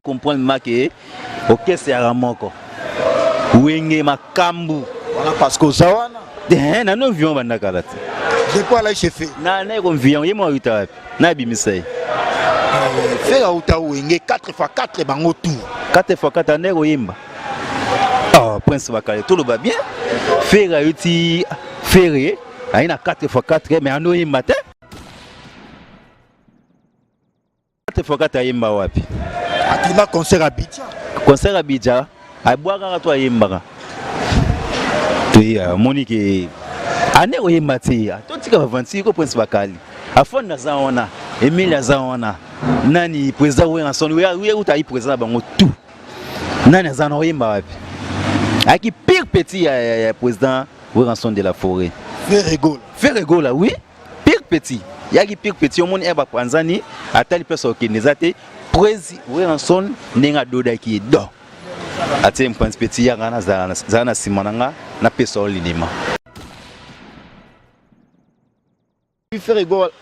comprendre que OK c'est aramoko. Wenge makambu. Voilà parce que Zawana. Na no vion banda karate. De quoi là chef? Na ko vion yemo uta. Na bimisai. Faire uta wenge 4x4 bango tout. 4x4 na ko yimba. Ah Prince Bakali tout le va bien. Faire uti ferré, aina 4x4 mais ando yimba te. 4x4 yimba wapi? Akina concert à Bidja. Concert à Bidja. Aiboaka to yimba. Monique ane oyemba te totika bavanti ko Prince Bakali afona zaona Emilia zaona nani président Weranson we uta président bango tout nani azana oyemba wapi aki pire petit ya président Weranson de la Forêt Ferregola oui pire petit yaki pire petit omoni eba kwanzani atali pesa okinezate président Weranson nenga doda ki do ate Prince petit ya ngana zana simananga na peso linima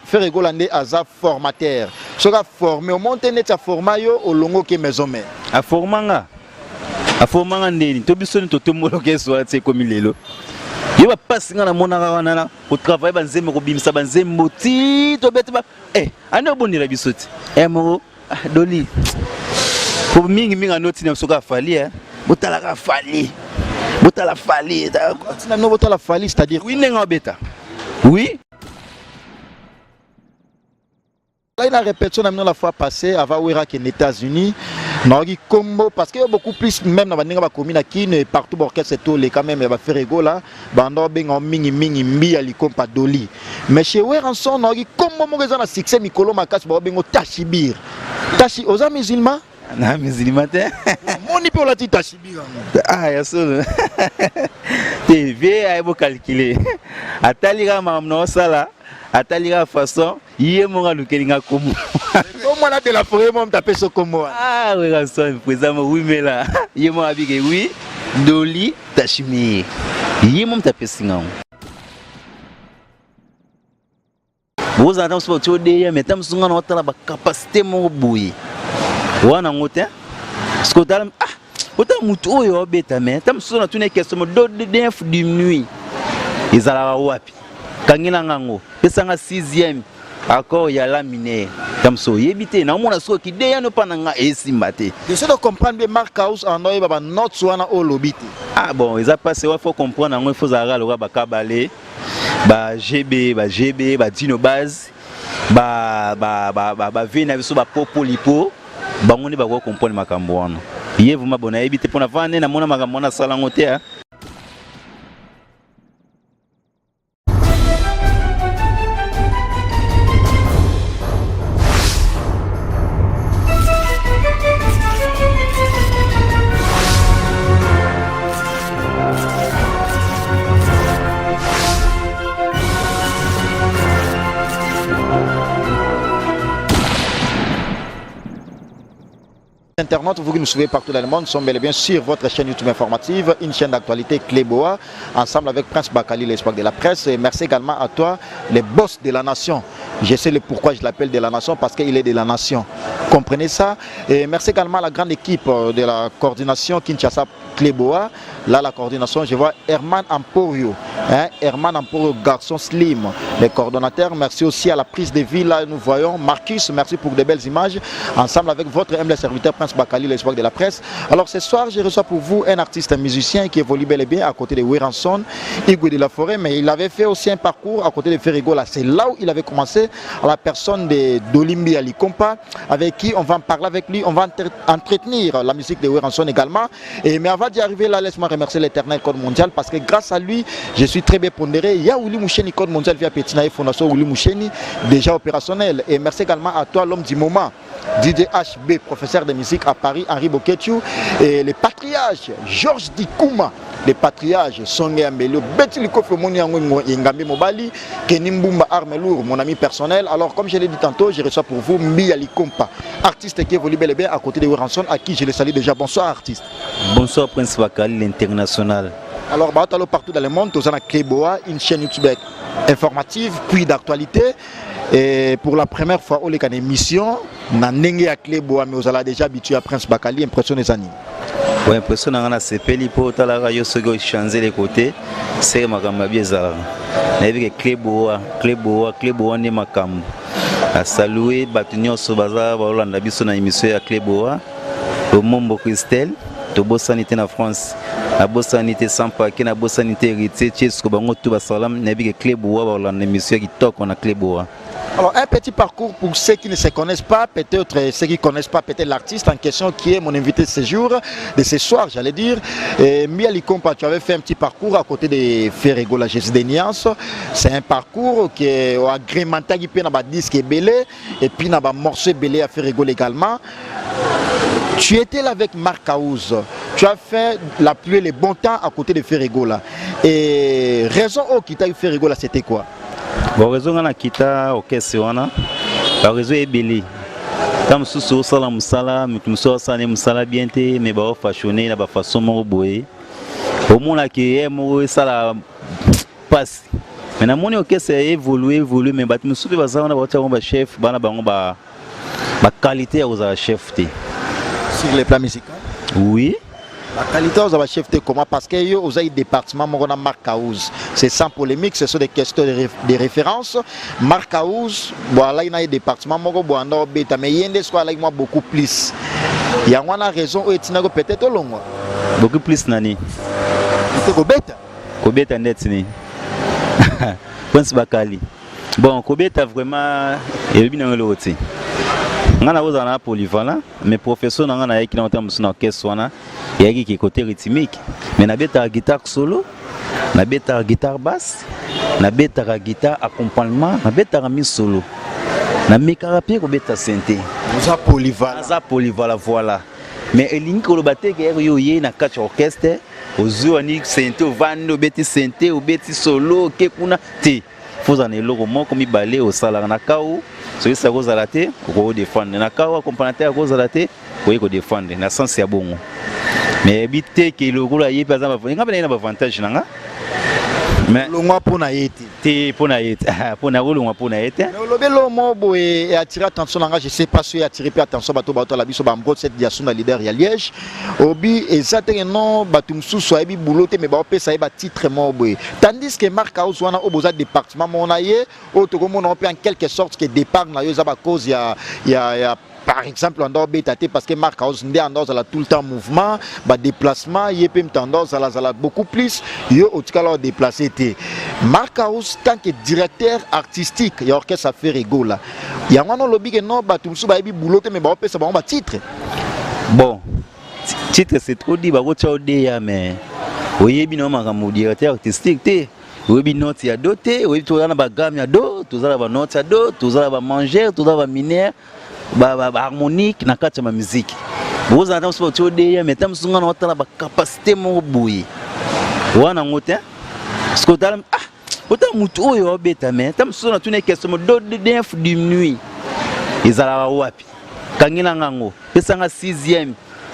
Ferregola ndé aza formateur soka formé au monte net a formayo au longo ke maison mère a formanga ndeni to bisoni to tomolo ke so ate komi lelo yeba pasinga na mona wana au travail banzembe ko bimisa banzembo ti to bete ba ane bonira bisoti mo doli pour mingi noti na soka fali botala ka fali botala fali no botala fali c'est-à-dire oui nenga beta oui. Là, il a répété la fois passée avant Ouira qui est aux États-Unis. Combo parce qu'il y a beaucoup plus même dans la commune qui ne partout orchestre tout les quand même il va faire rigolo là bando benga mingi mbi ali kompa doli mais chez Weranson on a combo mo na succès mikolo makasi ba bengo tashibir tashi oza musulman na musulman te moni pe la tashibir ya solo te vie ay bo calculer atali ga mamno sala atali ga façon yemo ga lukelinga komo comment la de la forêt mom taper ce komo oui Weranson président oui mais là yemo abige oui doli tashimir yemo taper singa vous entendez ce que tu mais tam sunga na otala ba capacité mo boui wana ngote ce que tu ota mutu oyo beta mais tam sunga tune question de du nuit izala wapi kangina ngango pesanga 6e accord ya lamine tamso yebite na mona so ki deya no pananga esimbate j'essaie de comprendre bien Mark House en oyo baba note wana o lobite bon ils a passé il faut comprendre ngo il faut zara lo ba kabale ba GB ba dino base ba vena biso ba popolipo bango ne ba ko comprendre makambo wana yevu mabona yebite pona vane na mona makambo na sala ngote Internautes, vous qui nous suivez partout dans le monde, nous sommes bel et bien sur votre chaîne YouTube informative, une chaîne d'actualité Cléboa, ensemble avec Prince Bakali, l'espoir de la presse. Et merci également à toi, les boss de la nation. Je sais le pourquoi je l'appelle de la nation, parce qu'il est de la nation. Comprenez ça. Et merci également à la grande équipe de la coordination Kinshasa Cléboa. Là, la coordination, je vois Herman Emporio. Herman Emporio, garçon slim, les coordonnateurs. Merci aussi à la prise de ville. Là, nous voyons Marcus, merci pour de belles images. Ensemble avec votre humble serviteur Prince Bakali, l'espoir de la presse. Alors ce soir, je reçois pour vous un artiste musicien qui évolue bel et bien à côté de Weranson, Igwe de la Forêt, mais il avait fait aussi un parcours à côté de Ferregola. C'est là où il avait commencé, à la personne de Dolimbi Ali Kompa, avec qui on va en parler avec lui, on va entretenir la musique de Weranson également. Mais avant d'y arriver là, laisse-moi remercier l'éternel Code Mondial parce que grâce à lui, je suis très bien pondéré. Il y a Ouli Moucheni Code Mondial via Petina et Fondation Ouli Moucheni, déjà opérationnel. Et merci également à toi, l'homme du moment, DJ HB, professeur de musique à Paris, Henri Boketchou, et les patriarches, Georges Dikouma, les patriarches, Songe Ambelio, Betty Kofi Moniango Yengambi Mobali, Kenimbumba Armelour, mon ami personnel. Alors, comme je l'ai dit tantôt, je reçois pour vous Mbi Ali Kompa, artiste qui évolue bel et bien à côté de Weranson, à qui je le salue déjà. Bonsoir, artiste. Bonsoir, Prince Bakali, l'international. Alors, partout dans le monde, nous avons Cléboa, une chaîne YouTube informative, puis d'actualité. Et pour la première fois, on est en émission, na nenge à Cléboa, mais vous allez déjà habitué à Prince Bakali, impression des années. Oui, impression dans ce pays pour ta la radio se changer les côtés, c'est ma gamme bien ça. Avec Cléboa ni ma gamme. À saluer Batunio Sobaza, Hollande biso na émission à Cléboa, au Mombo Christelle, to Bossanité na France. La Bossanité sans paquet, la Bossanité héritier, Tchesco Bango Touba Salam, Nabi Cléboa, Hollande émission qui toque on a Cléboa. Alors, un petit parcours pour ceux qui ne se connaissent pas, peut-être ceux qui ne connaissent pas peut-être l'artiste en question qui est mon invité de ce jour, de ce soir, j'allais dire. Miali Kompa, tu avais fait un petit parcours à côté de Ferrego, la Niance. C'est un parcours qui est agrémenté qui peut avoir disque belé et puis il a morceau belé à Ferrego également. Tu étais là avec Marc Aouz. Tu as fait la pluie et le bon temps à côté de Ferrego là. Et raison qui t'a eu Ferrego là, c'était quoi? Bon, raison on a quitté orchestre wana. La raison est belle. Comme sous sala musala, mutumso sala musala bien té, mais ba fashionné na ba façon mo boye. Au monde là qui est mo sala passe. Mais na mon orchestre évolué mais ba musu ba za on ba chef, bana ba ba qualité aux chef té. Sur les plans musicaux? Oui. La qualité aux chef té comment? Parce que yo aux département mo na Marc Aouz. C'est sans polémique, ce sont des questions de référence. Marc Aouz, voilà, il y a un département mo bo ando beta mais yende soit avec moi beaucoup plus. Il y a une raison où etina peut-être long. Beaucoup plus nani. C'est ko beta. Ko beta net ni. Prince Bakali. Bon, ko beta vraiment et bien dans l'autre. Ngana ozana polyvalent mais professeur ngana yaki na terme sur orchestre wana yaki ki côté rythmique mais na beta guitare solo na beta guitare basse na beta guitare accompagnement na beta mi solo na mikarapie ko beta synthé za polyvalent voilà mais elingi ko lobate ke yo ye na catch orchestre ozuani synthé ovando beti synthé ou beti solo ke kuna te faut en eloko moko mi balé au sala na kaou. Si ça cause à la tête, on va défendre. Na kawa complémentaire à cause à la tête, on va défendre. Na sens c'est bon. Mais éviter que le gros aille par exemple, il y a un avantage là. Mais le mois pour naïté. T'es pour naïté. Pour naïté, le mois pour naïté. Le bel mot et attirer attention là. Je sais pas si attirer attention bateau la biso bambro cette diason leader ya Liège. Obi exactement batum sous soit bi bouloté mais ba pesa ba titre mot boy. Tandis que Marc Aouz wana oboza département monaye au to comme on peut en quelque sorte que départ na yo za ba cause ya par exemple, on doit bêter parce que Marc Aouz n'est en tout le temps mouvement, déplacement, il peut tendance à beaucoup plus, il y a au cas déplacé. Marc Aouz, tant que directeur artistique, il y a orchestre à faire rigolo. Il y a un lobby qui non, tout le monde boulot, mais on peut savoir un titre. Bon, titre c'est trop dit, mais oui, bien mon directeur artistique. Oui, bien il y a d'autres, oui, tout le monde a gamme, il y a d'autres, tout le monde a note, il y a d'autres, tout le monde a manger, tout le monde a minère. Harmonique na kati ya musique. Vous entendez ce que tu mais tam sunga na otala ba capacité mo boui. Wana ngote. Ce que tu ota mutu oyo obeta mais tam sunga tune question do d'inf du nuit. Ezala wapi? Kangina ngango. Pesanga 6e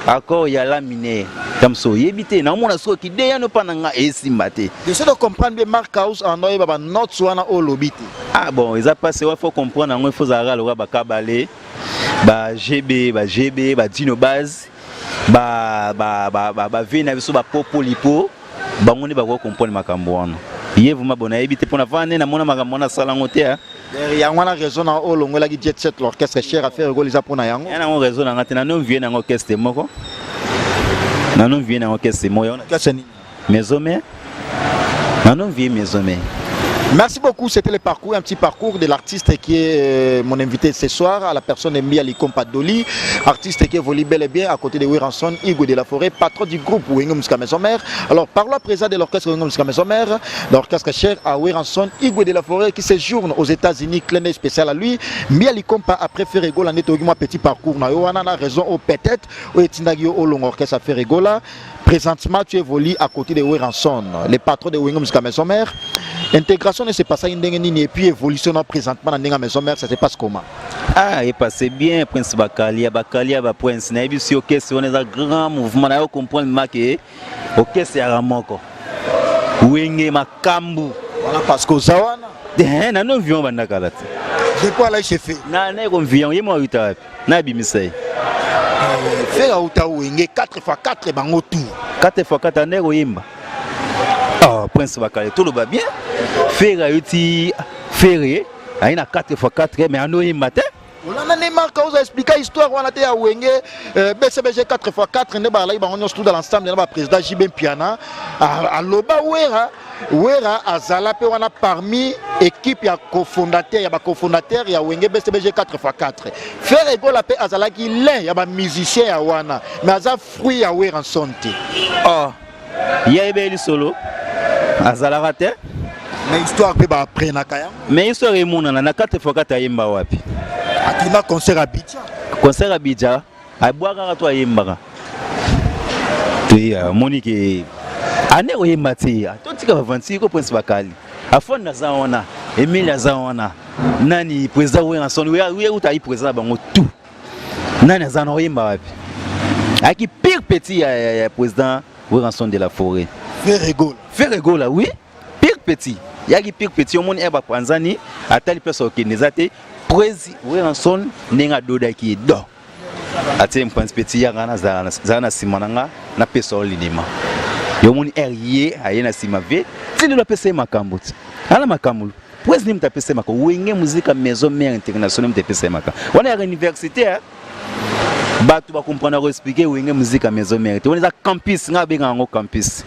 accord ya la mine. Tam so yebite na mona so ki deya no pananga esimbate. Je dois comprendre bien Marc Aouz en oyo ba note wana o lobite. Ah bon, ils a passé il faut comprendre il faut zara le ba kabale. Ba GB, ba dino base, ba vena biso ba popo lipo, ba ngoni ba ko comprendre makambo wana. Yé vous m'abonner ebité pour na vane na mona makambo na sala ngote. Il y a une raison na o longo la gi jet set l'orchestre cher à faire rigoliser pour na yango. Il y a une raison na ngate na non vient na orchestre moko. Na non vient na orchestre moyo. Mesome. Na non vient mesome. Merci beaucoup, c'était le parcours, un petit parcours de l'artiste qui est mon invité ce soir, à la personne de Miali Kompa Doli, artiste qui évolue bel et bien à côté de Wiranson, Hugo de la Forêt, patron du groupe Wingom Muska Maison Mère. Alors parlons à présent de l'orchestre Wingom Muska Maison Mère, l'orchestre cher à Wiranson, Hugo de la Forêt qui séjourne aux États-Unis, clin d'œil spécial à lui. Miali Kompa a préféré Gola, un petit parcours, on a raison, peut-être, ou est-il au long orchestre à faire Gola. Présentement, tu évolues à côté de Wiranson, le patron de Wingom Muska Maison Mère. Intégration ne se passe pas et puis évolution présentement dans la maison mère, ça se passe comment? Ah, il passe bien, Prince Bakali, Prince, na ibi si orchestre on est un grand mouvement, na comprendre marqué orchestre ya ramoko. Wenge makambu. Voilà parce que zawana. Na non vion banda kalate. De quoi là, chef? Na comme vion, yé moi uta. Na bimisay. Faire à Outaouenge 4x4 bango tout. 4x4 ane yimba. Ah, Prince Bakale, tout le va bien. Faire à uti ferré, aina 4x4 mais ano yimba te. On a Neymar qui a expliqué l'histoire. On a été à Wenge, BCBG 4x4, on a tout dans l'ensemble, on a président Jibin Piana. À Loba Wera, à Zalape, on a parmi équipe, il y a cofondateur, il y a Wenge BCBG 4x4. Faire égale à paix à Zalaki, il y a des musiciens à Wana, mais à fruit à Wera en santé. Oh, il y a eu solo, à Zalarate. Mais l'histoire peut pas après Nakaya. Mais l'histoire est mon, on a 4x4 à Yimba Wapi. Akina concert à Bidja. Concert à Bidja, à Boaga toi Yimba. Tu es Monique. Ane Yimba tia. Tout ce qui va vendre, c'est Prince Bakali. À fond na zaona, Emilia zaona. Nani président Weranson, oui ou t'as eu président bango tout. Nani zaona Yimba Wapi. A qui pire petit président Weranson de la forêt. Ferregola, oui. Pire petit. Ya qui pire petit, au monde est Panzani, à telle personne qui n'est athée. Prési Weranson nenga doda ki do ate Prince Petit ya ngana zana simananga na peso linima yo moni eriye ayena simave tindi lo pesa makambo ala makambo prési ni mtapesa makambo wenge muzika maison mère internationale mtapesa makambo wana ya université batu ba comprendre ko expliquer wenge muzika maison mère on za campus nga benga ngo campus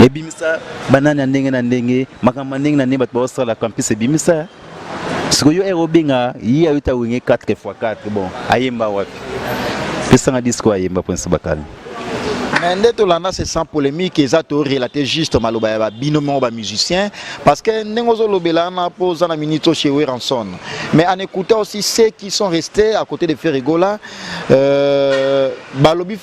ebimisa banana ndenge na ndenge makambo ndenge na ndenge batu ba sala campus ebimisa. Parce que yo Robinga, il y a eu 4x4 bon, ayemba wapi. Qu'est-ce qu'on a dit quoi ayemba Prince Bakali. Mais ndето lana c'est sans polémique et ça to relaté juste maloba binomio ba musicien parce que nengozo lobela na posa na minito chez Weranson. Mais en écoutant aussi ceux qui sont restés à côté de Ferregola balobi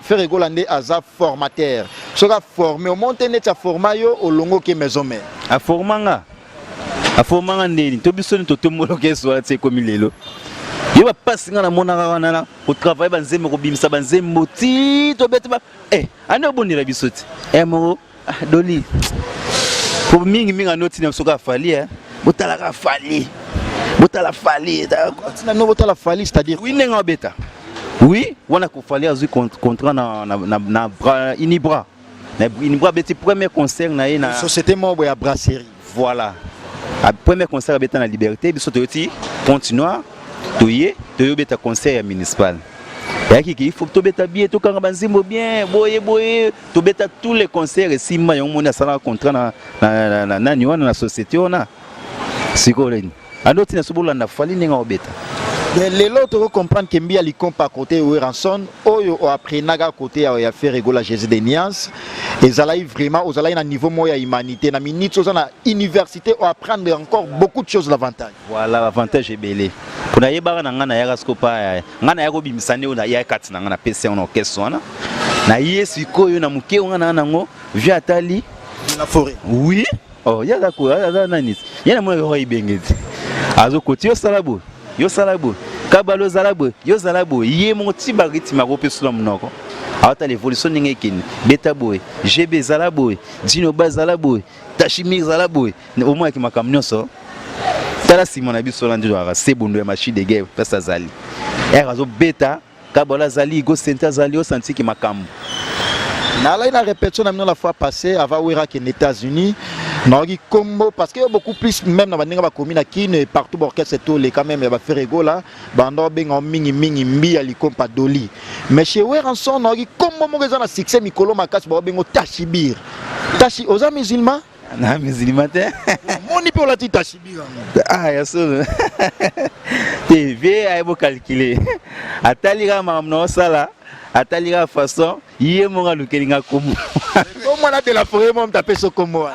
Ferregola ndé aza formateur. Sera formé au montenet a formayo au longo ke maison mère. A formanga a formanga ndeni to bisoni to tomolo ke so tse komi lelo yo ba pasinga na monaka wana au travail banzembe ko bimisa banzembo ti to bete ba ane obondela bisoti mo doli pour mingi noti na soka fali botala ka fali tina no botala fali c'est-à-dire oui nenga beta oui wana ko fali azu contrat na Inibra na Inibra beti premier concert na société membre ya brasserie. Voilà. Le premier concert à la Liberté, il continue to beta concert municipal. Il faut que tu beta bien, tu bien, boye, tu beta tous les concerts et si ma yon mona sala contrat na société ona. Sikoleni. Ando tina sobola na fali ninga obeta. Les autres comprennent que Mbia li compa côté Weranson, oyo après naga côté ya Ferregola Jésus de Nias, et zalaï vraiment aux zalaï na niveau moya humanité na minute aux na université ou apprendre encore beaucoup de choses l'avantage. Voilà l'avantage est belé. Pour na yeba na ngana ya raskopa ngana ya ko bimisane na ya kat na ngana PC on orchestre na yesu koyo na muke ngana nango via tali la forêt. Oui. Oh ya dako ya nani. Ya na mo yo ibengeti. Azo côté yo salabo kabalo zalabo yo zalabo ye moti bagiti marope sula mnoko ata l'évolution ngekini beta boy GB zalabo dino bazalabo tashimi zalabo au moins ki makamnyoso tala simona biso landi doara sebundo ya machine de guerre pesa zali razo beta kabalo zali go center zali o senti ki makambo na la répétition la fois passée avant Wera qui aux États-Unis Nagi combo parce qu'il y a beaucoup plus même dans la commune qui ne partout orchestre tout les quand même il va faire ego là bando benga mingi mbi ali compa doli mais chez Weranson nagi combo mo na succès mikolo makasi ba bengo tashibir tashi aux musulmans na musulman te moni pour la tashibir ya solo te vie ay bo calculer atali ga mamno sala atali ga façon yé monga lukelinga komo comment la de la forêt mon taper ce komo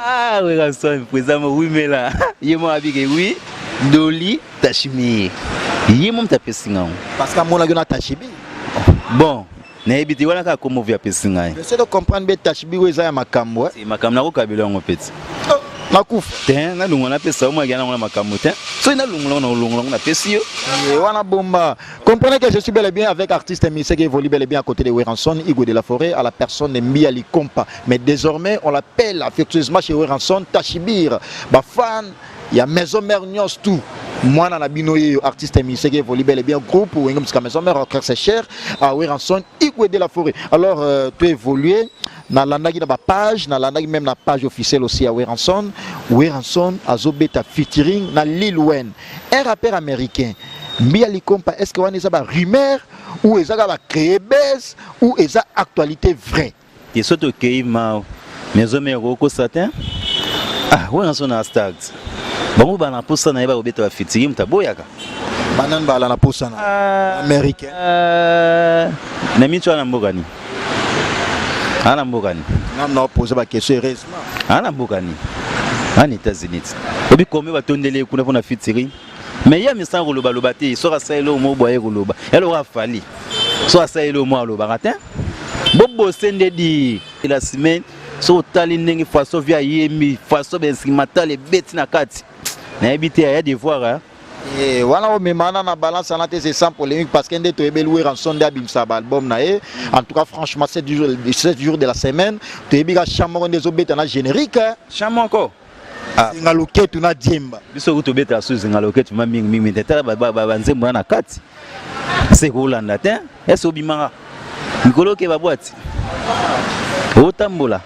oui Ranson présent oui mais là yé mon abige oui doli tashimi yé mon taper singa parce que mon la gona tashibi bon na ebiti wana ka komo via pesinga j'essaie de comprendre bien tashibi oui za makambo c'est makambo na ko kabelo ngo petit na kufa te na lungo na pesa mo gana na makambo te so ina lungo na pesi yo wana bomba comprenez que je suis bel et bien avec artiste musicien qui évolue bel et bien à côté de Weranson Igo de la Forêt à la personne de Mbia Compa mais désormais on l'appelle affectueusement chez Weranson Tashibir ba fan il y a maison mère nyos tout. Moi, dans la binoye, artiste et musicien qui évolue bel et bien groupe, ou une maison mère, c'est cher, à Weranson, il de la forêt. Alors, tu as évolué, dans la page, dans la même la page officielle aussi à Weranson, a Zobeta featuring dans Lil Wayne, un rappeur américain. Est-ce que vous avez une rumeur, ou est-ce que vous avez créé buzz, ou est-ce que actualité vraie? Et surtout que ma maison mère au satin, Weranson a start. Bon, on va pour ça, on va obéir featuring, ta boyaka. Banan bala na pour ça, américain. Nami tu as n'ambogani. Anambogani. Non, poser ma question heureusement. Anambogani. En États-Unis. Obi comme va tourner les coups de featuring. Mais il y a mes sangs roloba lobati, soit ça le mot boyer roloba. Elle aura fallu. Soit ça le mot lobaratin. Bobo sende di la semaine. So tali nengi faso via yemi faso bensi matale beti na kati. Na habité à devoir hein. Et voilà on met maintenant na balance en c'est sans polémique parce qu'un des to louer en son d'abimsa album na e. En tout cas franchement 7 jours de la semaine, tu ebiga chamon des obeta na générique hein. Chamon encore. Ngaloke tu na diemba. Biso to beta sous ngaloke tu ma mingi tata ba nzembo na kati. C'est Rolanda tin. Est-ce obimanga. Nikolo ke ba boîte. Otambola.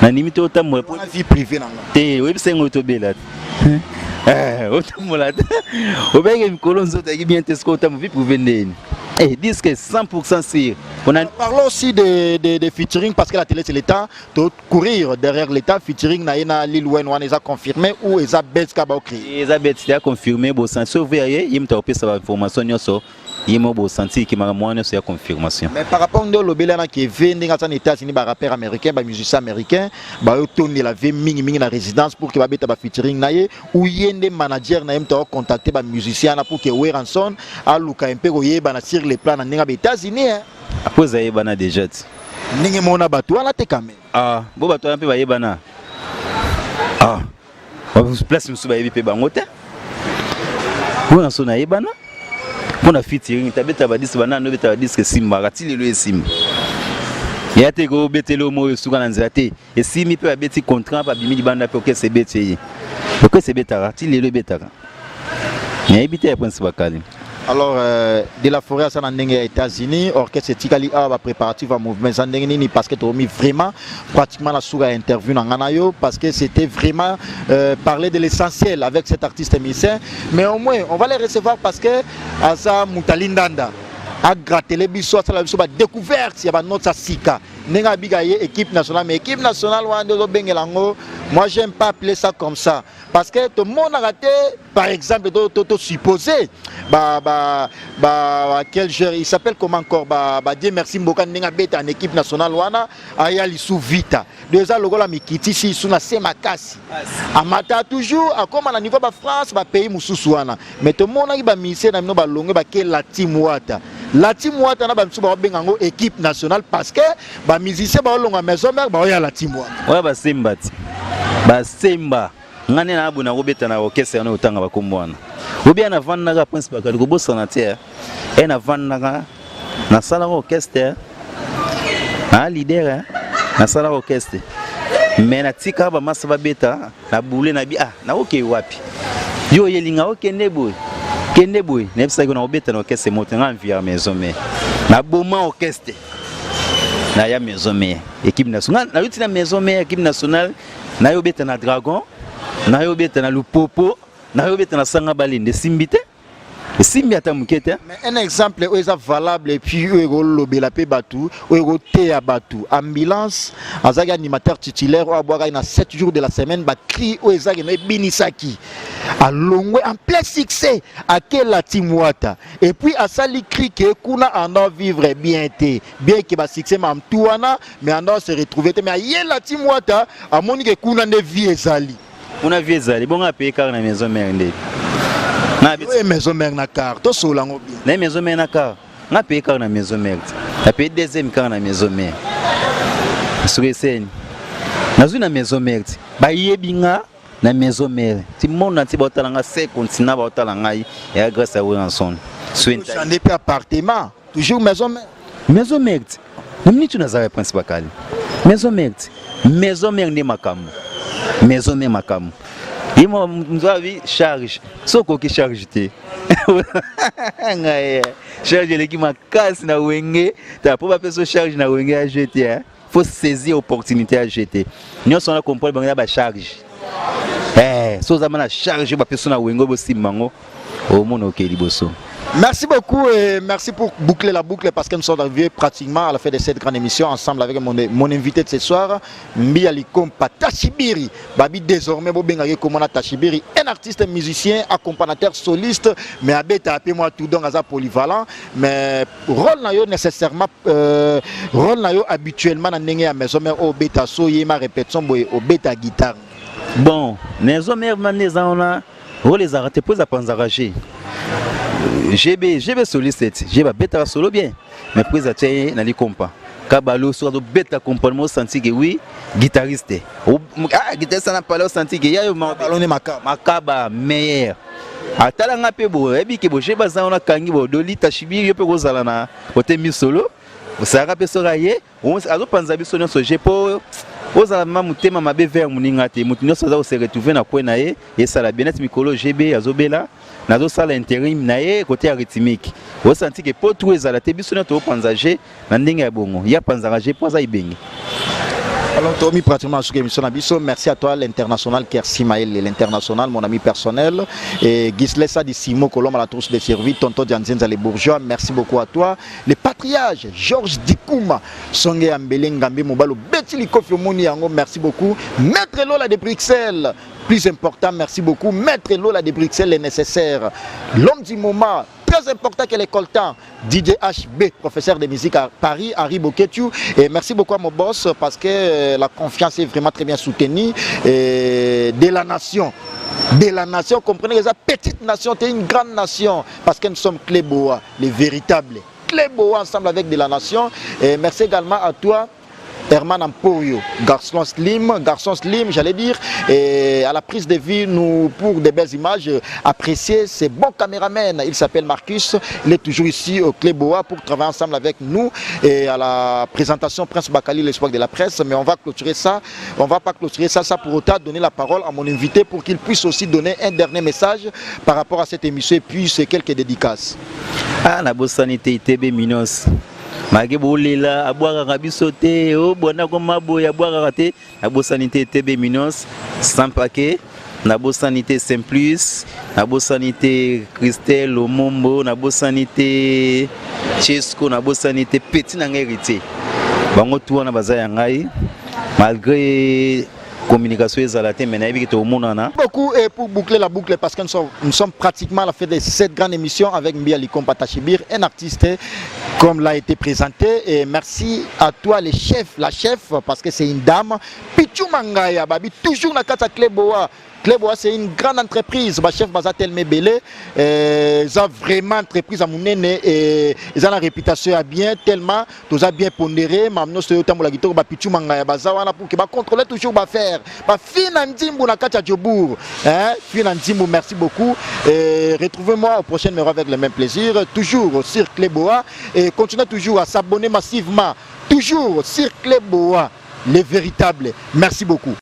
Na limite otambola pour la vie privée nanga. Te oui c'est ngoto bela. Otambola. Obenge mikolo nzoto ki bien tesko otambo vie privée ndeni. Eh disque 100% sûr. Parlons aussi de featuring parce que la télé c'est l'État, de courir derrière l'État featuring na Lil Wayne on les a confirmé ou les a bête kabakri. Les a bête a confirmé bon sens sauver il m'a opé sa information nyoso. Il m'a beau senti que ma moine c'est confirmation. Mais par rapport au lobelana qui est venu dans les États-Unis par rappeur américain, par musicien américain, bah tourner la vie mingi la résidence pour que ba beta ba featuring naie ou yende manager na mta contacter ba musicien pour que Weranson a luka un peu yeba na sur les plans na les États-Unis. Après ça yeba déjà. Ningi mona batu ala te quand même. Ah, bo batu un peu ba yeba na. Ah. On place musu ba yebi bangote. Weranson na yeba na. Pour la featuring, tu as bêta badis banana, bêta badis que simba, ratile le sim. Il y a des gros bêtes le mot sur l'anzate. Et si mi peut bêti contrat, pas bimi banda pour que c'est bêté. Pour que c'est bêta, ratile le bêta. Il y a habité à Prince Bakali. Alors, de la forêt à Sanandeng aux États-Unis, orchestre Tikali a préparatif à mouvement Sandengi parce que tu as mis vraiment pratiquement la source interview dans Nganayo parce que c'était vraiment parler de l'essentiel avec cet artiste musicien. Mais au moins, on va les recevoir parce que Asa Moutalindanda a gratté les bisous, ça a découverte, il y a notre Sika. Nenga bigaye équipe nationale, mais équipe nationale, moi j'aime pas appeler ça comme ça. Parce que tout le monde a raté, par exemple, supposé, quel joueur, il s'appelle comment encore, Dieu merci Mboka Nenga Beta en équipe nationale, wana, Ayali sous Vita. Deux ans, le gars Mikiti, si sous na Semakasi. Amata toujours, à comme à niveau de France, pays Moussouana. Mais tout le monde a dit, misé, na mino longue, la team Wata. La team Wata na bamsuba bengango équipe nationale parce que ba musicien ba longa maison mère ba ya la team Wata. Ouais ba Simba. Ba Simba. Ngane na abuna robeta na orchestre na utanga bakumbwana. Obi ana vanna ga Prince Bakali ko bossa na terre. Et na vanna ga na sala orchestre. Ah leader na sala orchestre. Mais na tika ba masa ba beta na boule na bi na okay wapi. Yo yelinga okay nebo. Kende boy, nepsa ko na obeta na orchestre motenga envia maison mais na boma orchestre na ya maison mais équipe nationale na yuti na maison mais équipe nationale na yo beta na Dragon na yo beta na Lupopo na yo beta na Sanga Balinde Simbite Simbi ata mukete. Mais un exemple où est valable et puis où lobela pe batu où te à batu ambulance azaki animateur titulaire ou aboaka na 7 jours de la semaine ba cri où ezaki na binisaki à longwe en plein succès à quel la timwata et puis à sali cri que kuna en vivre bien que ba succès mam touana mais en se retrouver mais à yel la timwata à moni que kuna ne vie ezali una vie ezali bon a payer car na maison mère ndé na maison mère na car to solango bien na maison mère na car na payer car na maison mère na payer deuxième car na maison mère sur na maison mère ba yebinga na maison mère ti monde ti botalanga 5 continent botalanga et grâce à Weranson swinta n'est pas appartement toujours maison mère nous tu nazare Prince Bakali maison mère ni makamu maison mère makamu Il m'a dit charge. Ce qui charge. Charge l'équipe m'a casse na wenge. T'as pas personne charge na wenge à jeter. Faut saisir l'opportunité à jeter. Nous sommes là comprendre banga ba charge. So za mana charge ba personne na wenge bo simango. Au monde OK liboso. Merci beaucoup et merci pour boucler la boucle parce que nous sommes arrivés pratiquement à la fin de cette grande émission ensemble avec mon invité de ce soir, Mbiali Kompa Tachibiri. Babi désormais Bobengari Komona Tachibiri, un artiste musicien, accompagnateur soliste, mais abeta appelez-moi tout donc à polyvalent, mais rôle na yo nécessairement rôle na yo habituellement na ndenge ya maison mais au beta so yema répétition boy au beta guitare. Bon, nezo mer maneza ona rôle les arrêter pour apprendre GB soliste, j'ai bêta solo bien, mais puis à tiens n'ali compas. Kabalo sur le bêta compagnon senti que oui, guitariste. Guitariste n'a pas le senti que y a ballonné makaba meilleur. Atalanga pebo, ebi que j'ai bazan on a kangi bo doli Tachibiri yo pe kozala na côté mi solo. Ça rappelle so raye, on a panza biso nyonso j'ai po ozala mamutema mabe vers muninga te mutu nyonso za se retrouver na ko na ye et ça la bien-être mikolo GB azobela. Nazo sala intérim nae côté rythmique. Vous sentez que pour tout ezala te biso na to panzager na ndenge ya bongo. Ya panzager pour za ibengi. Alors Tommy pratiquement sur l'émission Nabiso, merci à toi l'international Kersi Maël, l'international mon ami personnel et Gislesa di Simo Colombe à la trousse de service, tonton Dianzenza les bourgeois, merci beaucoup à toi. Les patriarches Georges Dikouma, Songe Ambelengambe Mobalo, Betty Likofi Omoni Yango, merci beaucoup. Maître Lola de Bruxelles, plus important, merci beaucoup. Maître Lola de Bruxelles est nécessaire. L'homme du moment, très important qu'elle est coltant. DJ HB, professeur de musique à Paris, Harry Boketu. Et merci beaucoup à mon boss parce que la confiance est vraiment très bien soutenue. Et de la nation. De la nation, comprenez que ça, petite nation, c'est une grande nation. Parce que nous sommes Cléboa, les véritables. Cléboa ensemble avec de la nation. Et merci également à toi. Herman Amporio, garçon slim, j'allais dire, et à la prise de vue, nous, pour des belles images, apprécier ces bons caméramens. Il s'appelle Marcus, il est toujours ici au Cléboa pour travailler ensemble avec nous et à la présentation Prince Bakali, l'espoir de la presse. Mais on va clôturer ça, on va pas clôturer ça pour autant donner la parole à mon invité pour qu'il puisse aussi donner un dernier message par rapport à cette émission et puis c'est quelques dédicaces. Ah, la bonne sanité, ITB Minos. Magebolila abwaka kabiso te o bona ko maboya abwaka te na bo sanité TB Minos sans paquet na bo sanité Simplus na bo sanité Christelle Omombo na bo sanité Chesco na bo sanité Petit na héritier bango tout na bazaya ngai malgré communication ezalate mais na yebiki to monana beaucoup et pour boucler la boucle parce que nous sommes pratiquement à la fin de cette grande émission avec Mbiali Kompa Tachibiri, un artiste comme l'a été présenté et merci à toi les chefs, la chef parce que c'est une dame Pichu Mangaya babi toujours na kata Cléboa. Cléboa c'est une grande entreprise, ma chef Bazatel Mebele, ils ont vraiment entreprise à Mounene et ils ont la réputation à bien tellement, tous a bien pondéré, mamno se yotamu la guitare Pichu Mangaya bazawana pour que ba contrôler toujours ba faire, ba finanzimbu na kacha Djobour, hein, finanzimbu merci beaucoup et retrouvez-moi au prochain numéro avec le même plaisir, toujours sur Cléboa et continuez toujours à s'abonner massivement, toujours sur Cléboa, les véritables. Merci beaucoup.